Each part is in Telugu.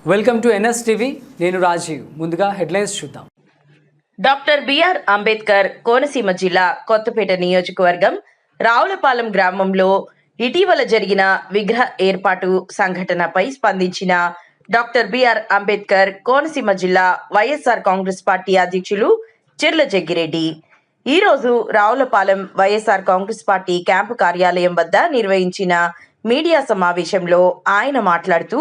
Welcome to NS TV. నేను రాజీవ్. ముందుగా హెడ్లైన్స్ చూద్దాం. డాక్టర్ బిఆర్ అంబేద్కర్ కోనసీమ జిల్లా కొత్తపేట నియోజకవర్గం రావులపాలెం గ్రామంలో ఇటీవల జరిగిన విగ్రహ ఏర్పాటు సంఘటనపై స్పందించిన డాక్టర్ బిఆర్ అంబేద్కర్ కోనసీమ జిల్లా వైఎస్ఆర్ కాంగ్రెస్ పార్టీ అధ్యక్షులు చిర్ల జగ్గిరెడ్డి ఈ రోజు రావులపాలెం వైఎస్ఆర్ కాంగ్రెస్ పార్టీ క్యాంపు కార్యాలయం వద్ద నిర్వహించిన మీడియా సమావేశంలో ఆయన మాట్లాడుతూ,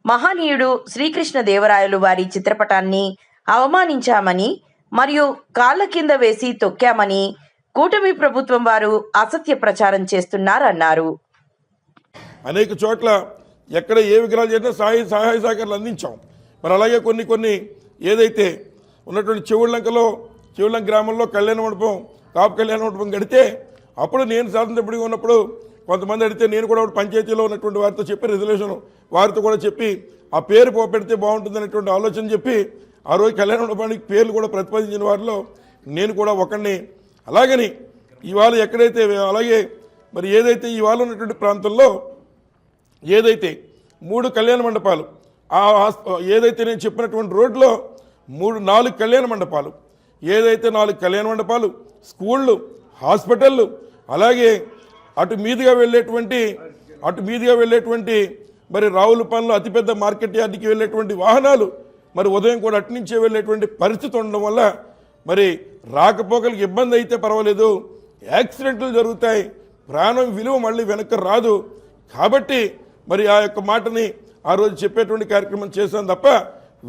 మహనీయుడు శ్రీకృష్ణ దేవరాయలు వారి చిత్రపటాన్ని అవమానించామని మరియు కాళ్ల కింద వేసి తొక్కామని కూటమి ప్రభుత్వం వారు అసత్య ప్రచారం చేస్తున్నారన్నారు. అనేక చోట్ల ఎక్కడ ఏ విగ్రహాలు చేసినా సహాయ సహకారాలు అందించాం. మరి అలాగే కొన్ని ఏదైతే ఉన్నటువంటి చెవుళ్ళంక గ్రామంలో కళ్యాణ మండపం, కాపు కళ్యాణ మండపం కడితే అప్పుడు నేను శాసనసభ్యుడిగా ఉన్నప్పుడు కొంతమంది అడిగితే నేను కూడా పంచాయతీలో ఉన్నటువంటి వారితో చెప్పి రెజల్యూషన్ వారితో కూడా చెప్పి ఆ పేరు పెడితే బాగుంటుంది అనేటువంటి ఆలోచన చెప్పి ఆ రోజు కళ్యాణ మండపానికి పేర్లు కూడా ప్రతిపాదించిన వారిలో నేను కూడా ఒకరిని. అలాగని ఇవాళ ఎక్కడైతే అలాగే మరి ఏదైతే ఇవాళ ఉన్నటువంటి ప్రాంతంలో ఏదైతే 3 కళ్యాణ మండపాలు ఏదైతే నేను చెప్పినటువంటి రోడ్లో 4 కళ్యాణ మండపాలు ఏదైతే 4 కళ్యాణ మండపాలు, స్కూళ్ళు, హాస్పిటళ్ళు, అలాగే అటు మీదుగా వెళ్ళేటువంటి మరి రావులపాలెంలో అతిపెద్ద మార్కెట్ యార్డ్కి వెళ్ళేటువంటి వాహనాలు మరి ఉదయం కూడా అటు నుంచే వెళ్ళేటువంటి పరిస్థితి ఉండడం వల్ల మరి రాకపోకలకు ఇబ్బంది అయితే పర్వాలేదు, యాక్సిడెంట్లు జరుగుతాయి, ప్రాణం విలువ మళ్ళీ వెనక్కి రాదు. కాబట్టి మరి ఆ యొక్క మాటని ఆ రోజు చెప్పేటువంటి కార్యక్రమం చేశాను తప్ప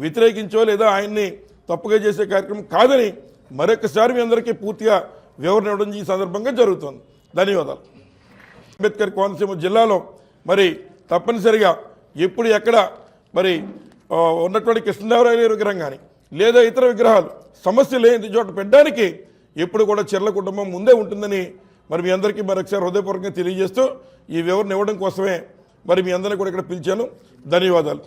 వ్యతిరేకించో లేదా ఆయన్ని తప్పుగా చేసే కార్యక్రమం కాదని మరొకసారి మీ అందరికీ పూర్తిగా వివరణ ఇవ్వడం ఈ సందర్భంగా జరుగుతుంది. ధన్యవాదాలు. అంబేద్కర్ కోనసీమ జిల్లాలో మరి తప్పనిసరిగా ఎప్పుడు ఎక్కడ మరి ఉన్నటువంటి కృష్ణదేవరాయల విగ్రహం కానీ లేదా ఇతర విగ్రహాలు సమస్య లేని చోట పెట్టడానికి ఎప్పుడు కూడా చిర్ల కుటుంబం ముందే ఉంటుందని మరి మీ అందరికీ మరొకసారి హృదయపూర్వకంగా తెలియజేస్తూ ఈ వివరణ ఇవ్వడం కోసమే మరి మీ అందరినీ కూడా ఇక్కడ పిలిచాను. ధన్యవాదాలు.